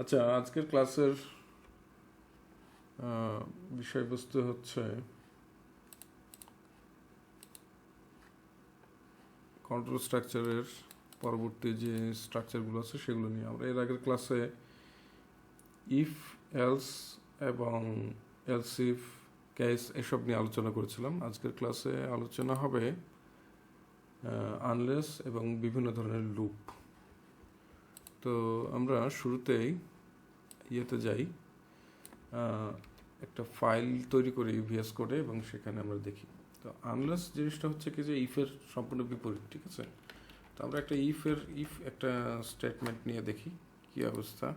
আচ্ছা, আজকের ক্লাসের বিষয়বস্তু হচ্ছে কন্ট্রোল স্ট্রাকচারের পরবর্তী যে স্ট্রাকচারগুলো আছে সেগুলো নিয়ে। আমরা এর আগের ক্লাসে ইফ, এলস এবং এলস ইফ, কেস এসব নিয়ে আলোচনা করেছিলাম। আজকের ক্লাসে আলোচনা হবে আনলেস এবং বিভিন্ন ধরনের লুপ। তো আমরা শুরুতেই ইয়েতে যাই, একটা ফাইল তৈরি করি ভিএস কোডে এবং সেখানে আমরা দেখি। তো আনলেস জিনিসটা হচ্ছে কি যে ইফের সম্পূর্ণ বিপরীত, ঠিক আছে? তো আমরা একটা ইফ একটা স্টেটমেন্ট নিয়ে দেখি কি অবস্থা।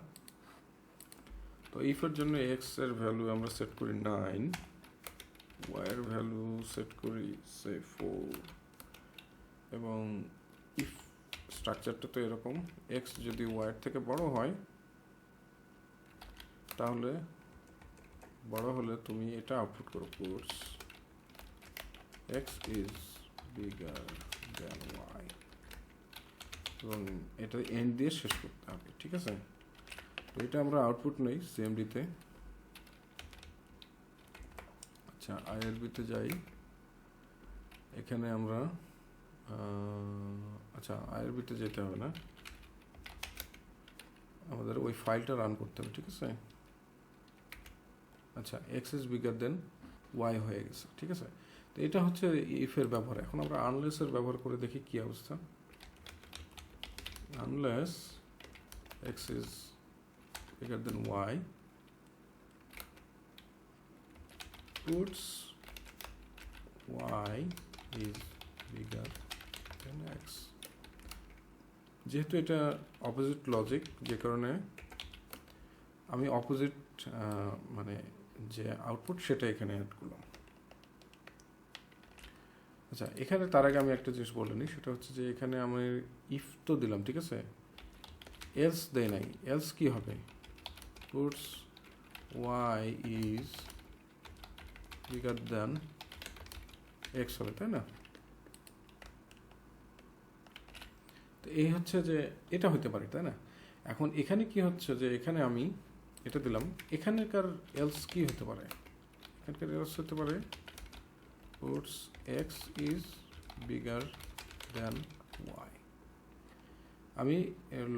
তো ইফের জন্য এক্স এর ভ্যালু আমরা সেট করি 9, ওয়াই এর ভ্যালু সেট করি সে 4, এবং ইফ স্ট্রাকচারটা তো এরকম, এক্স যদি ওয়াই এর থেকে বড় হয় তাহলে বড় হলে তুমি এটা আউটপুট করো, course x is bigger than y, এবং এটা এন্ড দিয়ে শেষ করতে হবে, ঠিক আছে? তো এটা আমরা আউটপুট নেই সিএমডিতে। আচ্ছা, আইআরবিতে যাই, এখানে আমরা আচ্ছা আইআরবিতে যেতে হবে না, আমাদের ওই ফাইলটা রান করতে হবে, ঠিক আছে? আচ্ছা, x is bigger than y হয়ে গেছে, ঠিক আছে? তো এটা হচ্ছে ইফের ব্যবহার। এখন আমরা আনলেসের ব্যবহার করে দেখি কি অবস্থা। Unless x is bigger than y puts y is bigger than x। যেহেতু এটা অপোজিট লজিক, যে কারণে আমি অপোজিট মানে যে আউটপুট সেটা এখানে অ্যাড করলাম। আচ্ছা, এখানে তার আগে আমি একটা জিনিস বলে নিই, সেটা হচ্ছে যে এখানে আমি ইফ তো দিলাম, ঠিক আছে, এলস দেয় নাই। এলস কি হবে? puts y is bigger than x হবে, তাই না? তো এই হচ্ছে যে এটা হতে পারে, তাই না? এখন এখানে কি হচ্ছে যে এখানে আমি এটা দিলাম, এখানকার এলস কি হতে পারে? এখানকার এলস হতে পারে puts x is bigger than y। আমি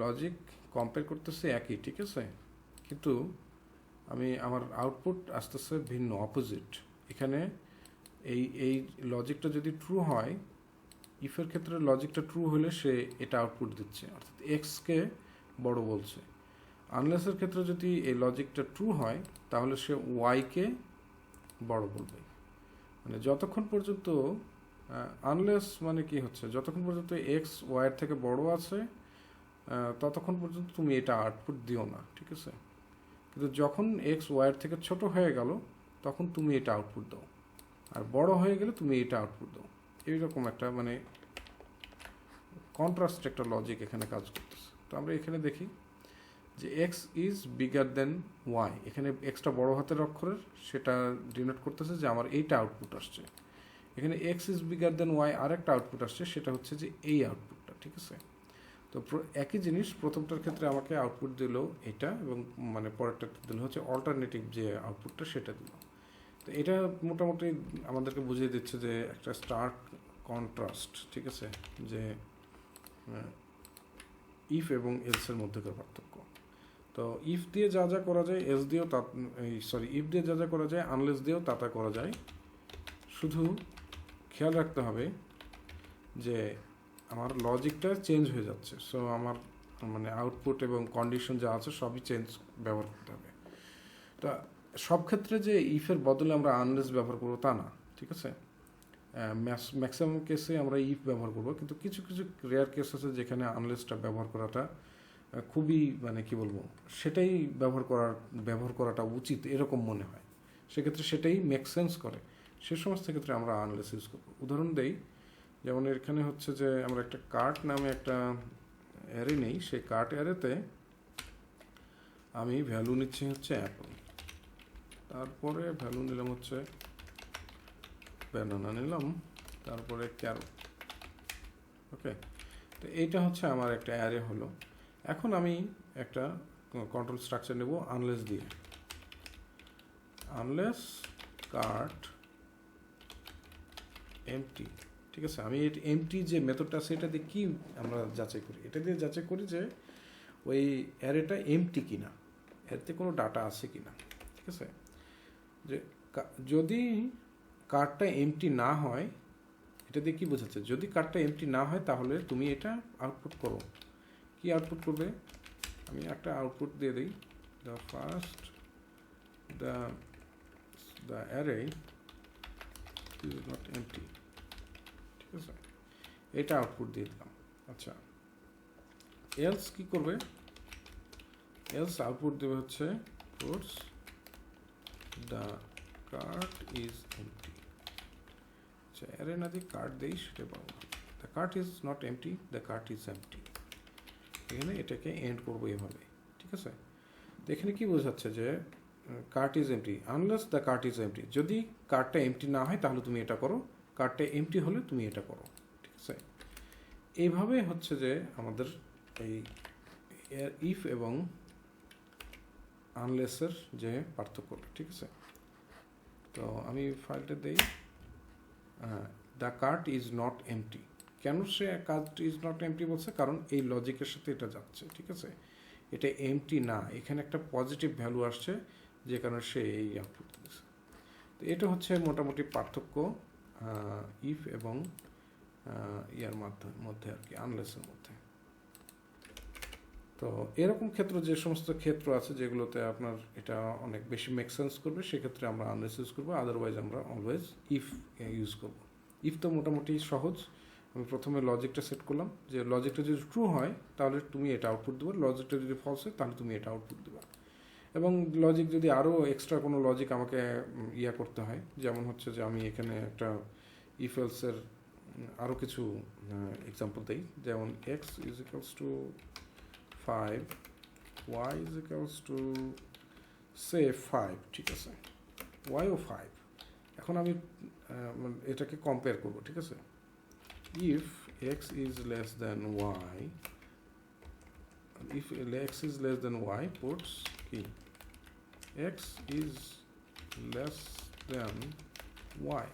লজিক কম্পেয়ার করতেছি একই, ঠিক আছে, কিন্তু আমি আমার আউটপুট আসতেছে ভিন্ন, অপোজিট। এখানে এই লজিকটা যদি ট্রু হয়, ইফের ক্ষেত্রে লজিকটা ট্রু হলে সে এটা আউটপুট দিচ্ছে, অর্থাৎ এক্সকে বড় বলছে। আনলেসের ক্ষেত্রে যদি এই লজিকটা ট্রু হয় তাহলে সে ওয়াইকে বড় বলবে। মানে যতক্ষণ পর্যন্ত আনলেস মানে কি হচ্ছে, যতক্ষণ পর্যন্ত এক্স ওয়াইয়ের থেকে বড় আছে ততক্ষণ পর্যন্ত তুমি এটা আউটপুট দিও না, ঠিক আছে? কিন্তু যখন এক্স ওয়াইয়ের থেকে ছোট হয়ে গেল তখন তুমি এটা আউটপুট দাও, আর বড় হয়ে গেলে তুমি এটা আউটপুট দাও। এইরকম একটা মানে কন্ট্রাস্ট একটা লজিক এখানে কাজ করতেছে। তো আমরা এখানে দেখি যে x is bigger than y, এখানে এক্সটা বড় হাতের অক্ষরের, সেটা ডিনোট করতেছে যে আমার এইটা আউটপুট আসছে। এখানে x is bigger than y আরেকটা আউটপুট আসছে, সেটা হচ্ছে যে এই আউটপুটটা, ঠিক আছে? তো একই জিনিস প্রথমটার ক্ষেত্রে আমাকে আউটপুট দিল এটা, এবং মানে পরেরটা দিল হচ্ছে অল্টারনেটিভ যে আউটপুটটা সেটা দিল। তো এটা মোটামুটি আমাদেরকে বুঝিয়ে দিচ্ছে যে একটা স্টার্ক কন্ট্রাস্ট, ঠিক আছে, যে ইফ এবং এলসের মধ্যেকার পার্থক্য। তো ইফ দিয়ে যা যা করা যায় এলস দিয়েও ইফ দিয়ে যা যা করা যায় আনলেস দিয়েও তা করা যায়। শুধু খেয়াল রাখতে হবে যে আমার লজিকটা চেঞ্জ হয়ে যাচ্ছে, সো আমার মানে আউটপুট এবং কন্ডিশন যা আছে সবই চেঞ্জ ব্যবহার করতে হবে। তা সব ক্ষেত্রে যে ইফের বদলে আমরা আনলেস ব্যবহার করবো তা না, ঠিক আছে? ম্যাক্সিমাম কেসে আমরা ইফ ব্যবহার করবো, কিন্তু কিছু কিছু রেয়ার কেস আছে যেখানে আনলেসটা ব্যবহার করাটা খুবই মানে কি বলবো, সেটাই ব্যবহার করাটা উচিত এরকম মনে হয়, সেক্ষেত্রে সেটাই মেক সেন্স করে, সে সমস্ত ক্ষেত্রে আমরা আনলেস ইউজ করবো। উদাহরণ দেই, যেমন এখানে হচ্ছে যে আমরা একটা কার্ট নামে একটা অ্যারে নেই, সেই কার্ট অ্যারেতে আমি ভ্যালু নিচ্ছি হচ্ছে অ্যাপল, তারপরে ভ্যালু নিলাম হচ্ছে ব্যানানা নিলাম, তারপরে ক্যারট, ওকে? তো এইটা হচ্ছে আমার একটা অ্যারে হলো। এখন আমি একটা কন্ট্রোল স্ট্রাকচার নেব আনলেস দিয়ে, আনলেস কার্ট এমটি। ঠিক আছে, আমি এমটি যে মেথডটা আছে এটা দিয়ে কি আমরা যাচাই করি, এটা দিয়ে যাচাই করি যে ওই অ্যারেটা এমটি কিনা, এতে কোনো ডাটা আছে কিনা। ঠিক আছে, যে যদি কার্ডটা এমটি না হয়, এটা দিয়ে কি বোঝাচ্ছে, যদি কার্ডটা এমটি না হয় তাহলে তুমি এটা আউটপুট করো। কি আউটপুট করবে, আমি একটা আউটপুট দিয়ে দিই, the first the array is not empty. ঠিক আছে, এটা আউটপুট দিয়ে দিলাম। আচ্ছা, এলস কি করবে, এলস আউটপুট দেবে হচ্ছে puts the cart is empty। আচ্ছা, অ্যারে না দিয়ে কার্ট দেই সেটা পাবো, the cart is not empty, the cart is empty. এখানে এটাকে এন্ড করবো এভাবে। ঠিক আছে, তো এখানে কি বোঝাচ্ছে যে cart is MT unless the cart is MT. যদি কার্টটা এমটি না হয় তাহলে তুমি এটা করো, কার্টটা এমটি হলে তুমি এটা করো। ঠিক আছে, এইভাবে হচ্ছে যে আমাদের এই ইফ এবং আনলেসের যে পার্থক্য। ঠিক আছে, তো আমি ফাইলটা দেই, the cart is not empty. কেন সে কার্ট ইজ নট এমটি বলছে, কারণ এই লজিকের সাথে এটা যাচ্ছে। ঠিক আছে, এটা এমটি না, এখানে একটা পজিটিভ ভ্যালু আসছে যে কারণে সে এই আউটপুট দিচ্ছে। তো এটা হচ্ছে মোটামুটি পার্থক্য ইফ এবং ইয়ার মধ্যে আর কি, আনলেসের মধ্যে। তো এরকম ক্ষেত্র, যে সমস্ত ক্ষেত্র আছে যেগুলোতে আপনার এটা অনেক বেশি মেক সেন্স করবে, সেক্ষেত্রে আমরা আনলেস ইউজ করবো, আদারওয়াইজ আমরা অলওয়েজ ইফ ইউজ করব। ইফ তো মোটামুটি সহজ, আমি প্রথমে লজিকটা সেট করলাম, যে লজিকটা যদি ট্রু হয় তাহলে তুমি এটা আউটপুট দেবে, লজিকটা যদি ফলস হয় তাহলে তুমি এটা আউটপুট দেবে। এবং লজিক যদি আরও এক্সট্রা কোনো লজিক আমাকে ইয়া করতে হয়, যেমন হচ্ছে যে আমি এখানে একটা ইফ এলসের আরও কিছু এক্সাম্পল দিই, যেমন x is equals two 5, y is equals to say 5। ঠিক আছে, y ও 5। এখন আমি এটাকে কম্পেয়ার করব। ঠিক আছে, if x is less than y, if x is less than y puts কি, x is less than y,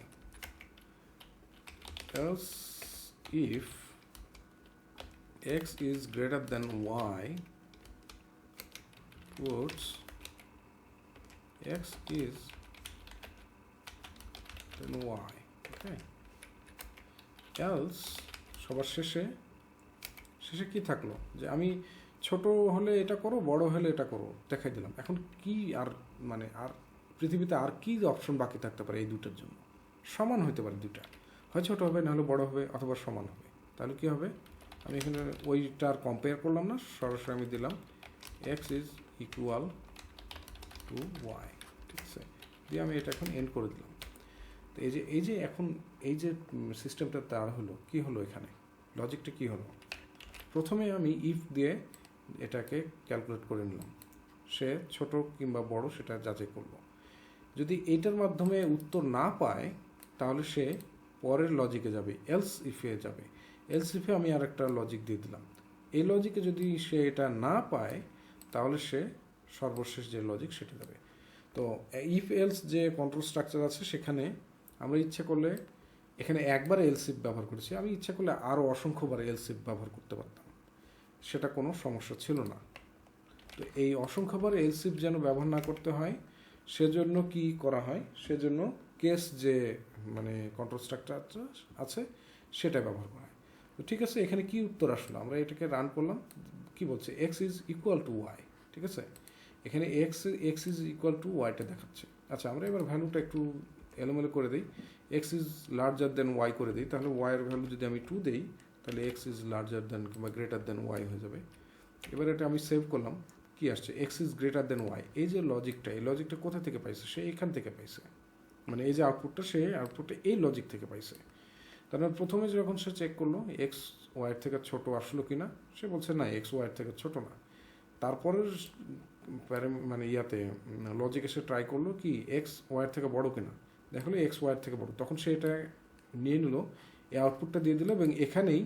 else if x is greater than y puts x is then y। okay, else সবার শেষে কি থাকলো, যে আমি ছোট হলে এটা করো, বড় হলে এটা করো, দেখাই দিলাম। এখন কি আর মানে আর পৃথিবীতে আর কি অপশন বাকি থাকতে পারে এই দুটোর জন্য, সমান হতে পারে দুটা, হয় ছোট হবে, নাহলে বড় হবে, অথবা সমান হবে। তাহলে কি হবে, আমি এখানে ওইটার কম্পেয়ার করলাম না, সরাসরি আমি দিলাম x is equal to y. ঠিক আছে, দিয়ে আমি এটা এখন এন্ড করে দিলাম। তো এই যে এখন এই যে সিস্টেমটা তার হলো, কি হলো এখানে লজিকটা কি হলো, প্রথমে আমি ইফ দিয়ে এটাকে ক্যালকুলেট করে নিলাম, সে ছোট কিংবা বড় সেটা যাচাই করলো। যদি এইটার মাধ্যমে উত্তর না পায় তাহলে সে পরের লজিকে যাবে, এলস ইফে যাবে। এলস ইফে আমি আর একটা লজিক দিয়ে দিলাম, এই লজিকে যদি সে এটা না পায় তাহলে সে সর্বশেষ যে লজিক সেটা যাবে। তো ইফ এলস যে কন্ট্রোল স্ট্রাকচার আছে সেখানে আমরা ইচ্ছা করলে, এখানে একবার এলসিফ ব্যবহার করেছি, আমি ইচ্ছা করলে আরও অসংখ্যবার এলসিফ ব্যবহার করতে পারতাম, সেটা কোনো সমস্যা ছিল না। তো এই অসংখ্যবার এলসিফ যেন ব্যবহার না করতে হয় সেজন্য কি করা হয়, সেজন্য কেস যে মানে কন্ট্রোল স্ট্রাকচার আছে সেটা ব্যবহার করা হয়। তো ঠিক আছে, এখানে কি উত্তর আসলো, আমরা এটাকে রান করলাম, কি বলছে, x is equal to y. ঠিক আছে, এখানে এক্স ইজ ইকুয়াল টু ওয়াইটা দেখাচ্ছে। আচ্ছা, আমরা এবার ভ্যালুটা একটু এলোমেলো করে দিই, x is larger than y করে দিই, তাহলে ওয়াইয়ের ভ্যালু যদি আমি 2 দিই তাহলে এক্স ইজ লার্জার দেন কিংবা গ্রেটার দেন ওয়াই হয়ে যাবে। এবার এটা আমি সেভ করলাম, কি আসছে, x is greater than y. এই যে লজিকটা, এই লজিকটা কোথা থেকে পাইছে, সে এখান থেকে পাইছে, মানে এই যে আউটপুটটা, সে আউটপুটটা এই লজিক থেকে পাইছে। তার মানে প্রথমে যখন সে চেক করলো এক্স ওয়াইয়ের থেকে ছোট আসলো কিনা, সে বলছে না, এক্স ওয়াইয়ের থেকে ছোট না। তারপরের মানে ইয়াতে লজিকে সে ট্রাই করলো কি এক্স ওয়াইয়ের থেকে বড় কিনা, দেখলো এক্স ওয়াইয়ের থেকে বড়, তখন সে এটা নিয়ে নিল, এই আউটপুটটা দিয়ে দিল এবং এখানেই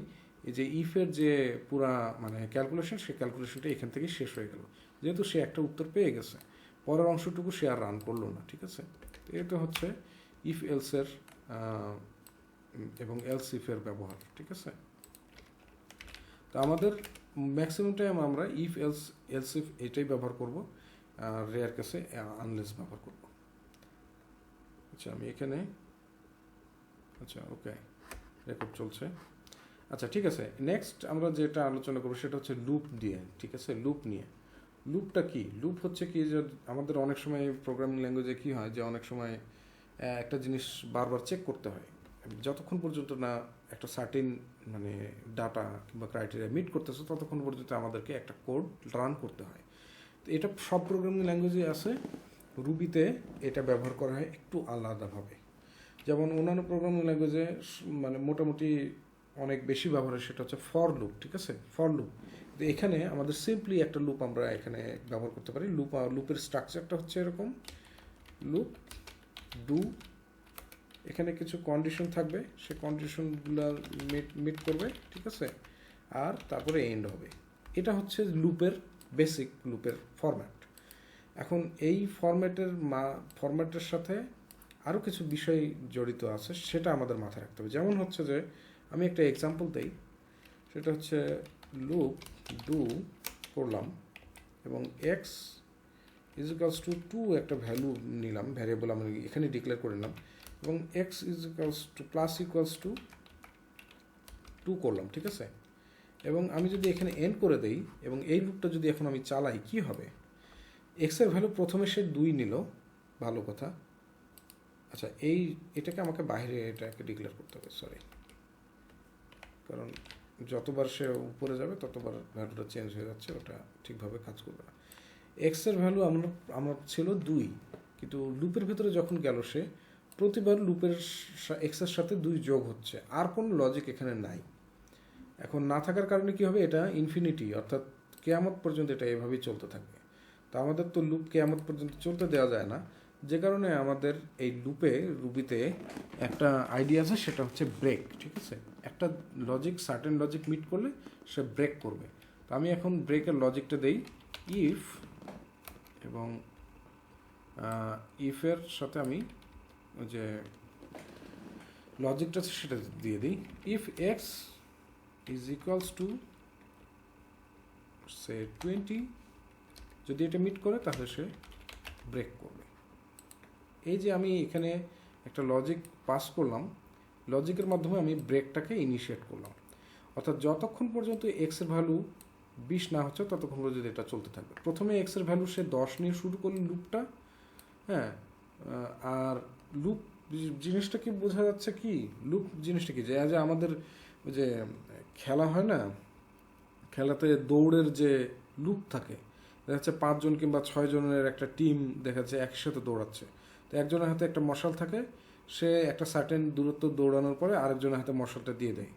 এই যে ইফের যে পুরা মানে ক্যালকুলেশন, সেই ক্যালকুলেশনটা এখান থেকে শেষ হয়ে গেল, যেহেতু সে একটা উত্তর পেয়ে গেছে, পরের অংশটুকু সে আর রান করলো না। ঠিক আছে, এটা হচ্ছে ইফ এলসের এবং এলস ইফের ব্যবহার। ঠিক আছে, তো আমাদের ম্যাক্সিমাম টাইম আমরা ইফ এলস ইফ এটাই ব্যবহার করব, আর রেয়ার কেসে আনলেস ব্যবহার করব। আচ্ছা আমি এখানে, আচ্ছা ওকে, রেকর্ড চলছে। আচ্ছা ঠিক আছে, নেক্সট আমরা যেটা আলোচনা করবো সেটা হচ্ছে লুপ দিয়ে। ঠিক আছে, লুপ নিয়ে। লুপটা কি? লুপ হচ্ছে কি, যে আমাদের অনেক সময় প্রোগ্রামিং ল্যাঙ্গুয়েজে কি হয়, যে অনেক সময় একটা জিনিস বারবার চেক করতে হয়, যতক্ষণ পর্যন্ত না একটা সার্টিন মানে ডাটা কিংবা ক্রাইটেরিয়া মিট করতেছে, ততক্ষণ পর্যন্ত আমাদেরকে একটা কোড রান করতে হয়। তো এটা সব প্রোগ্রামিং ল্যাঙ্গুয়েজে আছে, রুবিতে এটা ব্যবহার করা হয় একটু আলাদাভাবে। যেমন অন্যান্য প্রোগ্রামিং ল্যাঙ্গুয়েজে মানে মোটামুটি অনেক বেশি ব্যবহার হয়, সেটা হচ্ছে ফর লুপ। ঠিক আছে, ফর লুপ। তো এখানে আমাদের সিম্পলি একটা লুপ আমরা এখানে ব্যবহার করতে পারি। লুপের স্ট্রাকচারটা হচ্ছে এরকম, লুপ ডু, এখানে কিছু কন্ডিশন থাকবে, সে কন্ডিশনগুলো মিট করবে। ঠিক আছে, আর তারপরে এন্ড হবে। এটা হচ্ছে লুপের বেসিক, লুপের ফরম্যাট। এখন এই ফরম্যাটের সাথে আরও কিছু বিষয় জড়িত আছে, সেটা আমাদের মাথায় রাখতে হবে। যেমন হচ্ছে যে আমি একটা এক্সাম্পল দেই, সেটা হচ্ছে লুপ ডু করলাম এবং এক্স ইজিক্যালস টু 2 একটা ভ্যালু নিলাম, ভ্যারিয়েবল আমি এখানে ডিক্লেয়ার করে নিলাম, এবং x equals to plus equals to 2 করলাম। ঠিক আছে, এবং আমি যদি এখানে এন্ড করে দেই এবং এই লুপটা যদি এখন আমি চালাই, কি হবে? এক্সের ভ্যালু প্রথমে সে 2 নিল, ভালো কথা। আচ্ছা এটাকে আমাকে বাইরে এটাকে ডিক্লেয়ার করতে হবে, সরি, কারণ যতবার সে উপরে যাবে ততবার ভ্যালুটা চেঞ্জ হয়ে যাচ্ছে, ওটা ঠিকভাবে কাজ করবে না। এক্সের ভ্যালু আমরা ছিল 2, কিন্তু লুপের ভেতরে যখন গেল সে, প্রতিবার লুপের এক্সের সাথে 2 যোগ হচ্ছে, আর কোনো লজিক এখানে নাই। এখন না থাকার কারণে কি হবে, এটা ইনফিনিটি অর্থাৎ কেয়ামত পর্যন্ত এটা এভাবেই চলতে থাকবে। তো আমাদের তো লুপ কেয়ামত পর্যন্ত চলতে দেওয়া যায় না, যে কারণে আমাদের এই রুবিতে একটা আইডিয়া আছে, সেটা হচ্ছে ব্রেক। ঠিক আছে, একটা লজিক সার্টেন লজিক মিট করলে সে ব্রেক করবে। তো আমি এখন ব্রেকের লজিকটা দেই ইফ, এবং ইফের সাথে আমি যে লজিকটা আছে সেটা দিয়ে দিই, if x is equals to সে 20, যদি এটা মিট করে তাহলে সে ব্রেক করবে। এই যে আমি এখানে একটা লজিক পাস করলাম, লজিকের মাধ্যমে আমি ব্রেকটাকে ইনিশিয়েট করলাম, অর্থাৎ যতক্ষণ পর্যন্ত এক্সের ভ্যালু 20 না হচ্ছে ততক্ষণ পর্যন্ত এটা চলতে থাকবে। প্রথমে এক্সের ভ্যালু সে 10 নিয়ে শুরু করল লুপটা, হ্যাঁ। আর লুপ জিনিসটা কি বোঝা যাচ্ছে, কি লুপ জিনিসটা কি, যে আমাদের যে খেলা হয় না, খেলাতে দৌড়ের যে লুপ থাকে, দেখা যাচ্ছে 5 জন কিংবা 6 জনের একটা টিম দেখা যাচ্ছে একসাথে দৌড়াচ্ছে। তো একজনের হাতে একটা মশাল থাকে, সে একটা সার্টেন দূরত্ব দৌড়ানোর পরে আরেকজনের হাতে মশালটা দিয়ে দেয়,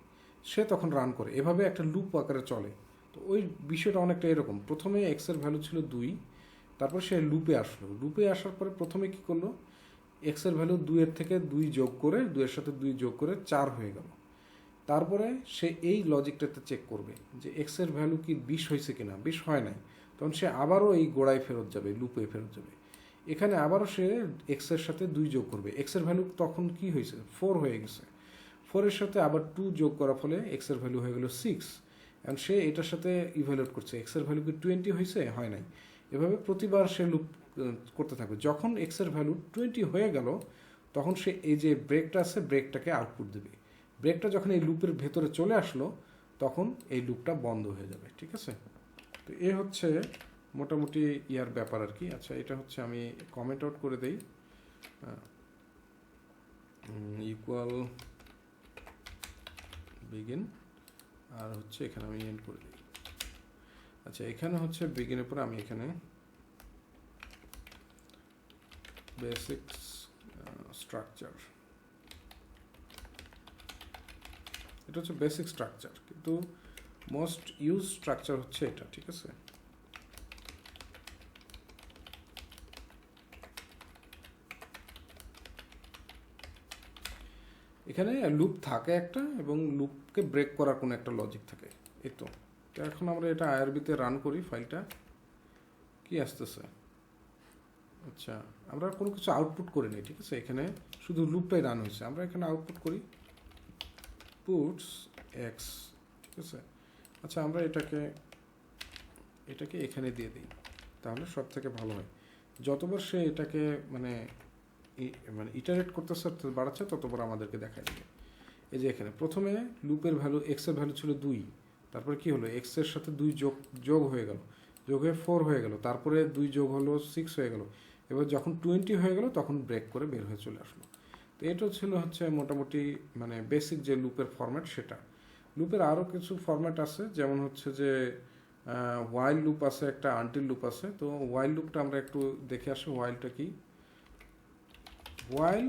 সে তখন রান করে, এভাবে একটা লুপ আকারে চলে। তো ওই বিষয়টা অনেকটা এরকম, প্রথমে এক্সের ভ্যালু ছিল 2, তারপর সে লুপে আসলো, লুপে আসার পরে প্রথমে কি করলো, এক্সের ভ্যালু 2 থেকে 2 যোগ করে, 2 সাথে 2 যোগ করে 4 হয়ে গেল। তারপরে সে এই লজিকটাতে চেক করবে যে এক্সের ভ্যালু কি 20 হয়েছে কিনা, 20 হয় নাই, তখন সে আবারও এই গোড়ায় ফেরত যাবে, লুপে ফেরত যাবে। এখানে আবারও সে এক্সের সাথে 2 যোগ করবে, এক্সের ভ্যালু তখন কি হয়েছে, 4 হয়ে গেছে, 4-এর সাথে আবার 2 যোগ করার ফলে এক্সের ভ্যালু হয়ে গেল 6, এবং সে এটার সাথে ইভ্যালুয়েট করছে, এক্সের ভ্যালু কি 20 হয়েছে, হয় নাই। এভাবে প্রতিবার সে লুপ করতে থাকবে। যখন এক্সের ভ্যালু 20 হয়ে গেল, তখন সে এই যে ব্রেকটা আছে, ব্রেকটাকে আউটপুট দেবে। ব্রেকটা যখন এই লুপের ভেতরে চলে আসলো, তখন এই লুপটা বন্ধ হয়ে যাবে। ঠিক আছে, তো এ হচ্ছে মোটামুটি ইয়ার ব্যাপার আর কি। আচ্ছা এটা হচ্ছে আমি কমেন্ট আউট করে দেই, ইকুয়াল বিগিন, আর হচ্ছে এখানে আমি এন্ড করে দিই। আচ্ছা এখানে হচ্ছে বিগিনের পরে আমি এখানে বেসিক স্ট্রাকচার, এটা হচ্ছে বেসিক স্ট্রাকচার, কিন্তু মোস্ট ইউজ স্ট্রাকচার হচ্ছে এটা। ঠিক আছে, এখানে লুপ থাকে একটা এবং লুপকে ব্রেক করার কোনো একটা লজিক থাকে। এই তো এখন আমরা এটা আইআরবিতে রান করি, ফাইলটা কি আসতেছে। আচ্ছা, আমরা কোনো কিছু আউটপুট করে নিই, ঠিক আছে। এখানে শুধু লুপটাই রান হয়েছে, আমরা এখানে আউটপুট করি পুটস এক্স, ঠিক আছে। আচ্ছা, আমরা এটাকে এখানে দিয়ে দিই, তাহলে সব থেকে ভালো হয়। যতবার সে এটাকে মানে ইটারেট করতেছে বাড়াচ্ছে, ততবার আমাদেরকে দেখায় দেবে। এই যে এখানে প্রথমে লুপের ভ্যালু এক্সের ভ্যালু ছিল 2, তারপরে কি হলো, এক্সের সাথে 2 যোগ হয়ে গেল, যোগ হয়ে 4 হয়ে গেল, তারপরে 2 যোগ হলো 6 হয়ে গেল। এবার যখন 20 হয়ে গেল তখন ব্রেক করে বের হয়ে চলে আসলো। তো এটা ছিল হচ্ছে মোটামুটি মানে বেসিক যে লুপের ফরম্যাট সেটা। লুপের আরও কিছু ফরম্যাট আছে, যেমন হচ্ছে যে ওয়াইল লুপ আছে, একটা আনটিল লুপ আছে। তো ওয়াইল লুপটা আমরা একটু দেখে আসি, ওয়াইলটা কি। ওয়াইল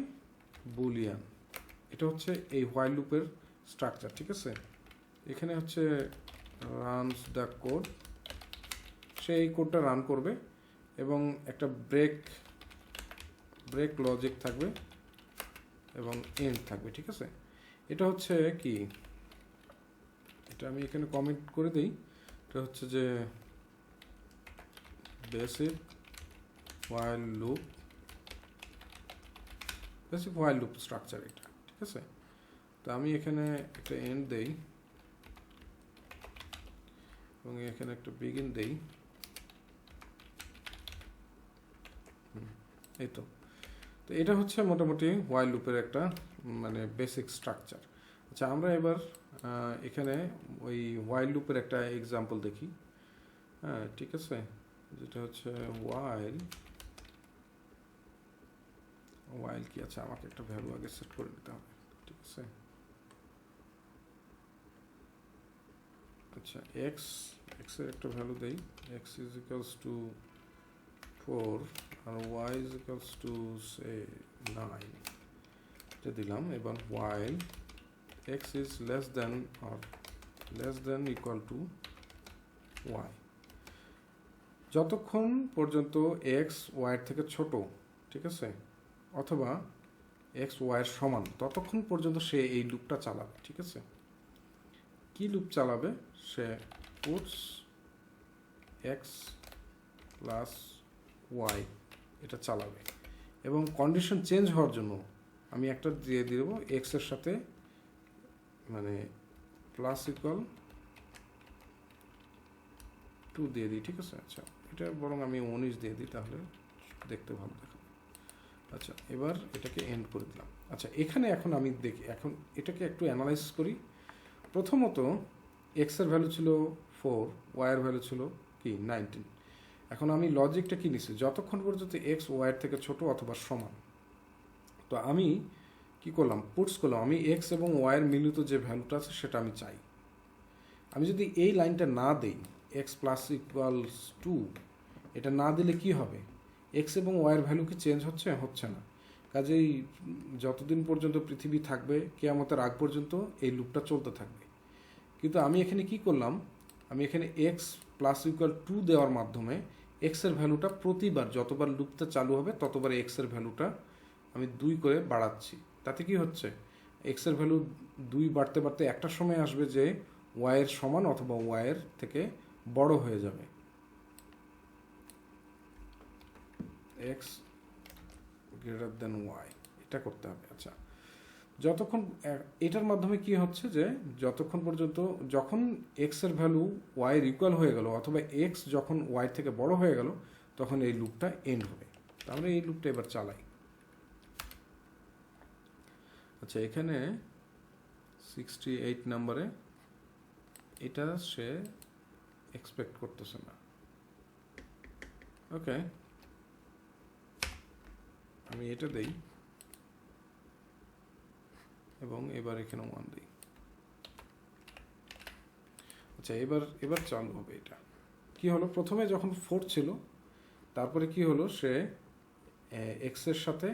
বুলিয়ান, এটা হচ্ছে এই ওয়াইল লুপের স্ট্রাকচার, ঠিক আছে। এখানে হচ্ছে রানস দ্য কোড, সে এই কোডটা রান করবে এবং একটা ব্রেক লজিক থাকবে এবং এন্ড থাকবে, ঠিক আছে। এটা হচ্ছে কি, এটা আমি এখানে কমেন্ট করে দিই। এটা হচ্ছে যে বেসিক ওয়াইল লুপ স্ট্রাকচার এটা, ঠিক আছে। তো আমি এখানে একটা এন্ড দেই এবং এখানে একটা বিগিন দেই। এই তো এটা হচ্ছে মোটামুটি ওয়াইল লুপের একটা মানে বেসিক স্ট্রাকচার। আচ্ছা, আমরা এবার এখানে ওই ওয়াইল লুপের একটা এক্সাম্পল দেখি। হ্যাঁ, ঠিক আছে, যেটা হচ্ছে ওয়াইল কি আছে, আমাকে একটা ভ্যালু আগে সেট করে নিতে হবে, ঠিক আছে। আচ্ছা, এক্স এর একটা ভ্যালু দেই, এক্স ইজ ইকুয়ালস টু 4 আর Y is equals to say 9, এটা দিলাম। এবার while X is less than equal to Y, যতক্ষণ পর্যন্ত এক্স ওয়াইয়ের থেকে ছোট, ঠিক আছে, অথবা এক্স ওয়াইয়ের সমান, ততক্ষণ পর্যন্ত সে এই লুপটা চালাবে, ঠিক আছে। কি লুপ চালাবে, সে পুটস এক্স প্লাস ওয়াই এটা চালাবে এবং কন্ডিশন চেঞ্জ হওয়ার জন্য আমি একটা দিয়ে দেবো এক্স এর সাথে মানে প্লাস ইকুয়াল 2 দিয়ে দিই, ঠিক আছে। আচ্ছা, এটা বরং আমি 19 দিয়ে দিই, তাহলে দেখতে ভালো দেখাবে। আচ্ছা, এবার এটাকে এন্ড করে দিলাম। আচ্ছা, এখানে এখন আমি দেখি, এখন এটাকে একটু অ্যানালাইজ করি। প্রথমত এক্স এর ভ্যালু ছিল 4, ওয়াই এর ভ্যালু ছিল কি 19। এখন আমি লজিকটা কি নিছি, যতক্ষণ পর্যন্ত এক্স ওয়াইয়ের থেকে ছোট অথবা সমান। তো আমি কি করলাম, পুটস করলাম, আমি এক্স এবং ওয়াইয়ের মিলিত যে ভ্যালুটা আছে সেটা আমি চাই। আমি যদি এই লাইনটা না দেই, এক্স প্লাস ইকুয়ালস 2, এটা না দিলে কি হবে, এক্স এবং ওয়াইয়ের ভ্যালু কি চেঞ্জ হচ্ছে না। কাজেই যতদিন পর্যন্ত পৃথিবী থাকবে, কিয়ামতের আগ পর্যন্ত এই লুপটা চলতে থাকবে। কিন্তু আমি এখানে কি করলাম, আমি এখানে এক্স প্লাস ইকুয়াল 2 দেওয়ার মাধ্যমে এক্সের ভ্যালুটা প্রতিবার যতবার লুপটা চালু হবে ততবার এক্সের ভ্যালুটা আমি 2 করে বাড়াচ্ছি। তাতে কি হচ্ছে, এক্সের ভ্যালু 2 বাড়তে বাড়তে একটা সময় আসবে যে ওয়াইয়ের সমান অথবা ওয়াইয়ের থেকে বড় হয়ে যাবে, এক্স গ্রেটার দেন ওয়াই, এটা করতে হবে। আচ্ছা, যতক্ষণ এটার মাধ্যমে কি হচ্ছে যে যতক্ষণ পর্যন্ত যখন এক্স এর ভ্যালু ওয়াই ইকুয়াল হয়ে গেল অথবা এক্স যখন ওয়াই থেকে বড় হয়ে গেল তখন এই লুপটা এন্ড হবে। তাহলে এই লুপটা এবার চালাই। আচ্ছা, এখানে 68 নম্বরে এটা সে এক্সপেক্ট করতেছে না। ওকে, আমি এটা দেই এবং এবার এখানে 1 দিই। আচ্ছা, এবার চালু হবে। এটা কি হলো, প্রথমে যখন 4 ছিল তারপরে কি হলো, সে এক্স এর সাথে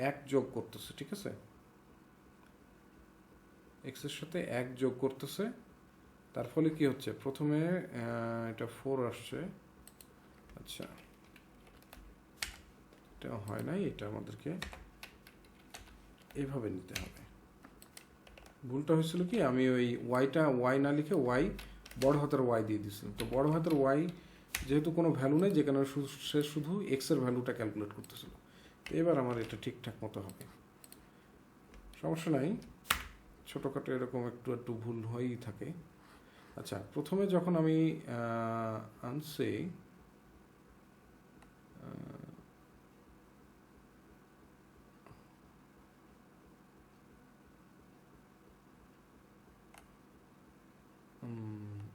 1 যোগ করতেছে, ঠিক আছে, এক্স এর সাথে 1 যোগ করতেছে। তার ফলে কি হচ্ছে, প্রথমে এটা 4 আসছে। আচ্ছা, এটা হয় নাই, এটা আমাদেরকে এভাবে নিতে হবে। ভুলটা হয়েছিল কি, আমি ওই ওয়াইটা ওয়াই না লিখে ওয়াই বড় হাতের ওয়াই দিয়ে দিয়েছিলাম। তো বড় হাতের ওয়াই যেহেতু কোনো ভ্যালু নেই, যে কারণে সে শুধু এক্সের ভ্যালুটা ক্যালকুলেট করতেছিল। তো এবার আমার এটা ঠিকঠাক মতো হবে, সমস্যা নাই। ছোটোখাটো এরকম একটু একটু ভুল হয়েই থাকে। আচ্ছা, প্রথমে যখন আমি আনসে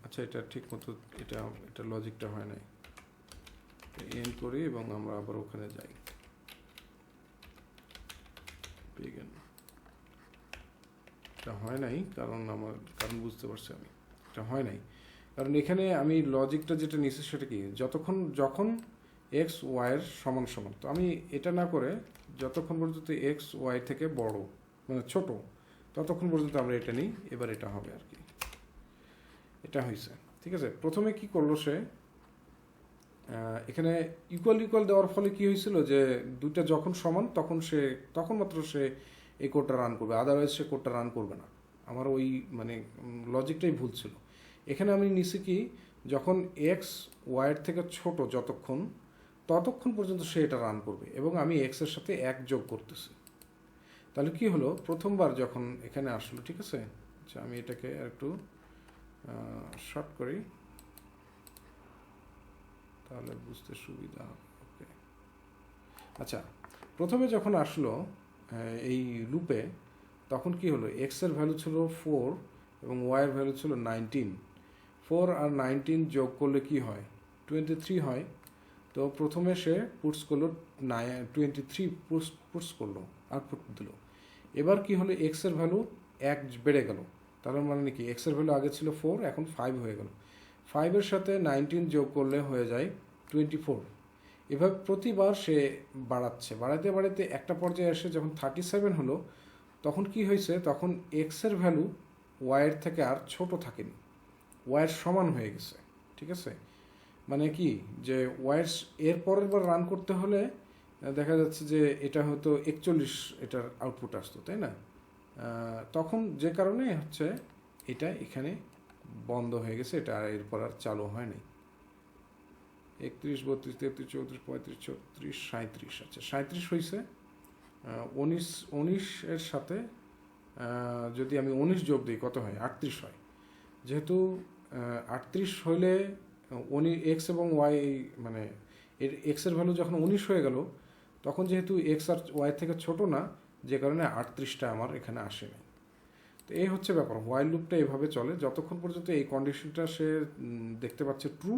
আচ্ছা, এটা ঠিক মতো এটা এটা লজিকটা হয় নাই। এন্ড করি এবং আমরা আবার ওখানে যাই। এটা হয় নাই কারণ বুঝতে পারছি আমি, এটা হয় নাই কারণ এখানে আমি লজিকটা যেটা নিয়েছি সেটা কি, যখন এক্স ওয়াইয়ের সমান সমান, তো আমি এটা না করে যতক্ষণ পর্যন্ত এক্স ওয়াই থেকে বড় মানে ছোট ততক্ষণ পর্যন্ত আমরা এটা নিই। এবার এটা হবে আর কি, এটা হয়েছে। ঠিক আছে, প্রথমে কি করলো সে, এখানে ইকুয়াল দেওয়ার ফলে কি হয়েছিল যে দুইটা যখন সমান তখন মাত্র সে এই কোডটা রান করবে, আদারওয়াইজ সে কোডটা রান করবে না। আমার ওই মানে লজিকটাই ভুল ছিল। এখানে আমি নিছি কি, যখন এক্স ওয়াইয়ের থেকে ছোট ততক্ষণ পর্যন্ত সে এটা রান করবে এবং আমি এক্সের সাথে 1 যোগ করতেছি। তাহলে কি হলো, প্রথমবার যখন এখানে আসলো, ঠিক আছে, আচ্ছা আমি এটাকে একটু শর্ট করি তাহলে বুঝতে সুবিধা হবে। ওকে, আচ্ছা, প্রথমে যখন আসলো এই লুপে, তখন কি হলো, এক্সের ভ্যালু ছিল 4 এবং ওয়াইয়ের ভ্যালু ছিল 19। 4 আর 19 যোগ করলে কি হয়, 23 হয়। তো প্রথমে সে পুটস করলো 23 পুটস করলো, আউটপুট দিল। এবার কি হলো, এক্সের ভ্যালু 1 বেড়ে গেল। তার মানে কি, এক্সের ভ্যালু আগে ছিল 4, এখন 5 হয়ে গেল। 5-এর সাথে 19 যোগ করলে হয়ে যায় 24। এভাবে প্রতিবার সে বাড়াতে একটা পর্যায়ে এসে যখন 37 হলো, তখন কি হয়েছে, তখন এক্সের ভ্যালু ওয়াইয়ের থেকে আর ছোট থাকেনি, ওয়াইয়ের সমান হয়ে গেছে। ঠিক আছে, মানে কি যে ওয়াইয়ের এর পরের বার রান করতে হলে দেখা যাচ্ছে যে এটা হয়তো 41 এটার আউটপুট আসতো, তাই না? তখন যে কারণে হচ্ছে এটা এখানে বন্ধ হয়ে গেছে, এটা আর এরপর আর চালু হয় নাই। 31, 32, 33, 34, 35, 36, 37। আচ্ছা, 37 হয়েছে। 19 এর সাথে যদি আমি 19 যোগ দিই কত হয়, 38 হয়। যেহেতু 38 হইলে এক্স এবং ওয়াই মানে এক্সের ভ্যালু যখন 19 হয়ে গেল, তখন যেহেতু এক্স আর ওয়াই থেকে ছোট না, যে কারণে 38টা আমার এখানে আসে না। তো এই হচ্ছে ব্যাপার, হোয়াইল লুপটা এভাবে চলে। যতক্ষণ পর্যন্ত এই কন্ডিশনটা সে দেখতে পাচ্ছে ট্রু,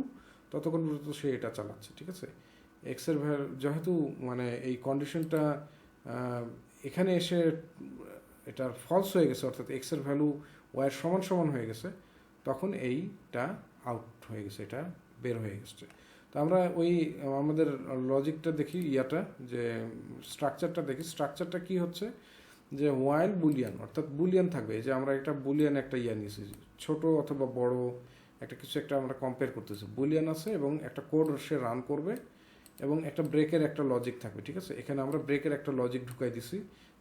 ততক্ষণ পর্যন্ত সে এটা চালাচ্ছে। ঠিক আছে, এক্সের ভ্যালু যেহেতু মানে এই কন্ডিশনটা এখানে এসে এটার ফলস হয়ে গেছে, অর্থাৎ এক্সের ভ্যালু ওয়াইয়ের সমান হয়ে গেছে, তখন এইটা আউট হয়ে গেছে, এটা বের হয়ে গেছে। তো আমরা ওই আমাদের লজিকটা দেখি, যে স্ট্রাকচারটা দেখি। স্ট্রাকচারটা কি হচ্ছে, যে ওয়াইল বুলিয়ান, অর্থাৎ বুলিয়ান থাকবে, যে আমরা একটা বুলিয়ান একটা নিয়েছি, ছোট অথবা বড় একটা কিছু একটা আমরা কম্পেয়ার করতেছি, বুলিয়ান আছে এবং একটা কোড সে রান করবে এবং একটা ব্রেকের একটা লজিক থাকবে। ঠিক আছে, এখানে আমরা ব্রেকের একটা লজিক ঢুকাই দিছি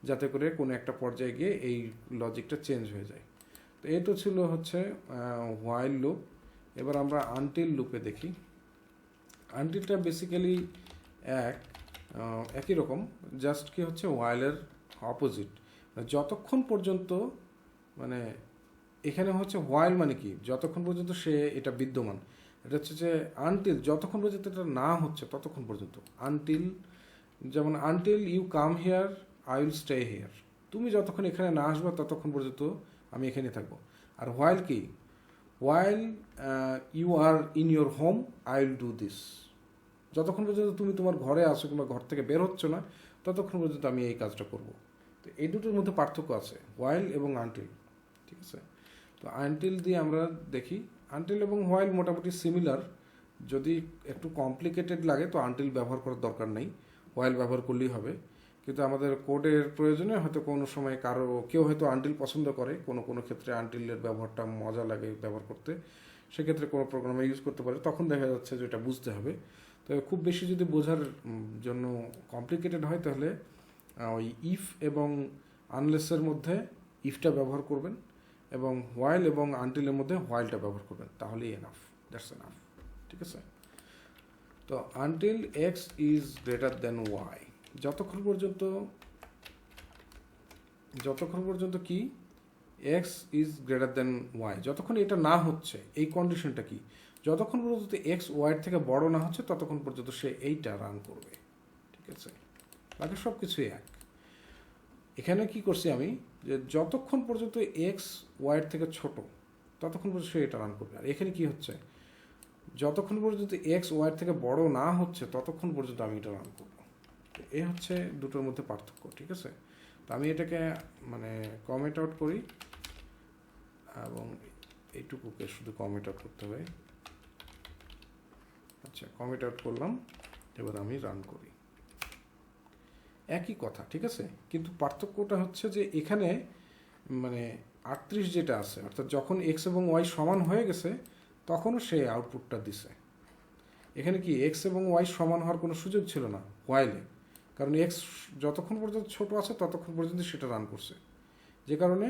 যাতে করে কোনো একটা পর্যায়ে গিয়ে এই লজিকটা চেঞ্জ হয়ে যায়। তো এই তো ছিল হচ্ছে হোয়াইল লুপ। এবার আমরা আনটিল লুপে দেখি। আনটিলটা বেসিক্যালি একই রকম, জাস্ট কি হচ্ছে হোয়াইলের অপোজিট। যতক্ষণ পর্যন্ত মানে এখানে হচ্ছে হোয়াইল মানে কি, যতক্ষণ পর্যন্ত সে এটা বিদ্যমান। এটা হচ্ছে যে আনটিল, যতক্ষণ পর্যন্ত এটা না হচ্ছে ততক্ষণ পর্যন্ত। আনটিল, যেমন until you come here I will stay here, তুমি যতক্ষণ এখানে না আসবে ততক্ষণ পর্যন্ত আমি এখানে থাকবো। আর হোয়াইল কি, while you are in your home I will do this, যতক্ষণ পর্যন্ত তুমি তোমার ঘরে আসো কিংবা ঘর থেকে বের হচ্ছ না ততক্ষণ পর্যন্ত আমি এই কাজটা করব। তো এই দুটোর মধ্যে পার্থক্য আছে, হোয়াইল এবং আনটিল। ঠিক আছে, তো আনটিল দিয়ে আমরা দেখি। আনটিল এবং হোয়াইল মোটামুটি সিমিলার, যদি একটু কমপ্লিকেটেড লাগে তো আনটিল ব্যবহার করার দরকার নেই, হোয়াইল ব্যবহার করলেই হবে। কিন্তু আমাদের কোডের প্রয়োজনে হয়তো কোনো সময় কেউ হয়তো আনটিল পছন্দ করে, কোনো ক্ষেত্রে আনটিলের ব্যবহারটা মজা লাগে ব্যবহার করতে, সেক্ষেত্রে কোনো প্রোগ্রামে ইউজ করতে পারে, তখন দেখা যাচ্ছে যে এটা বুঝতে হবে। তবে খুব বেশি যদি বোঝার জন্য কমপ্লিকেটেড হয় তাহলে ওই ইফ এবং আনলেসের মধ্যে ইফটা ব্যবহার করবেন এবং হোয়াইল এবং আনটিলের মধ্যে হোয়াইলটা ব্যবহার করবেন, তাহলেই এনাফ, দ্যাটস এনাফ। ঠিক আছে? তো until x is greater than y, যতক্ষণ পর্যন্ত কি x is greater than y, যতক্ষণ এটা না হচ্ছে, এই কন্ডিশনটা কি, যতক্ষণ পর্যন্ত এক্স ওয়াইয়ের থেকে বড় না হচ্ছে ততক্ষণ পর্যন্ত সে এইটা রান করবে। ঠিক আছে? বাকি সব কিছুই এক। এখানে কি করছি আমি, যে যতক্ষণ পর্যন্ত এক্স ওয়াইয়ের থেকে ছোট ততক্ষণ পর্যন্ত সে এটা রান করবে। আর এখানে কি হচ্ছে, যতক্ষণ পর্যন্ত এক্স ওয়াইয়ের থেকে বড় না হচ্ছে ততক্ষণ পর্যন্ত আমি এটা রান করব। এই হচ্ছে দুটোর মধ্যে পার্থক্য। ঠিক আছে? তো আমি এটাকে মানে কমেন্ট আউট করি এবং এইটুকুকে শুধু কমেন্ট আউট করতে হবে। আচ্ছা, কমেন্ট আউট করলাম, এবার আমি রান করি। একই কথা। ঠিক আছে? কিন্তু পার্থক্যটা হচ্ছে যে এখানে মানে 38 যেটা আছে, অর্থাৎ যখন এক্স এবং ওয়াই সমান হয়ে গেছে তখনও সে আউটপুটটা দিছে। এখানে কি এক্স এবং ওয়াই সমান হওয়ার কোনো সুযোগ ছিল না হোয়াইলে, কারণ এক্স যতক্ষণ পর্যন্ত ছোট আছে ততক্ষণ পর্যন্ত সেটা রান করছে, যে কারণে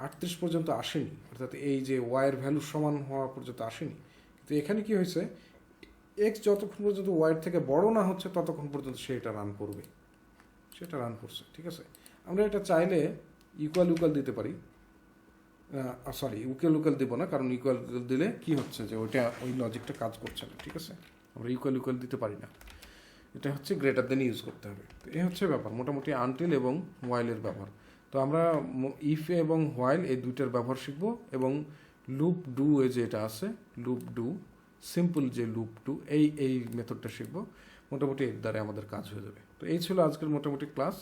38 পর্যন্ত আসেনি, অর্থাৎ এই যে ওয়াইয়ের ভ্যালু সমান হওয়া পর্যন্ত আসেনি। কিন্তু এখানে কি হয়েছে, এক্স যতক্ষণ পর্যন্ত ওয়াইয়ের থেকে বড় না হচ্ছে ততক্ষণ পর্যন্ত সে এটা রান করবে, সেটা রান করছে। ঠিক আছে? আমরা এটা চাইলে ইকুয়াল দিতে পারি, সরি ইকুয়াল দিব না, কারণ ইকুয়াল দিলে কি হচ্ছে যে ওই লজিকটা কাজ করছে না। ঠিক আছে? আমরা ইকুয়াল দিতে পারি না, এটা হচ্ছে গ্রেটার দেন ইউজ করতে হবে। তো এই হচ্ছে ব্যাপার মোটামুটি আনটিল এবং হোয়াইলের ব্যবহার। তো আমরা ইফ এবং হোয়াইল এই দুইটার ব্যবহার শিখবো, এবং লুপ ডু এ যেটা আছে, লুপ ডু সিম্পল যে লুপ ডু, এই মেথডটা শিখবো। মোটামুটি এর দ্বারা আমাদের কাজ হয়ে যাবে। তো এই ছিল আজকের মোটামুটি ক্লাস।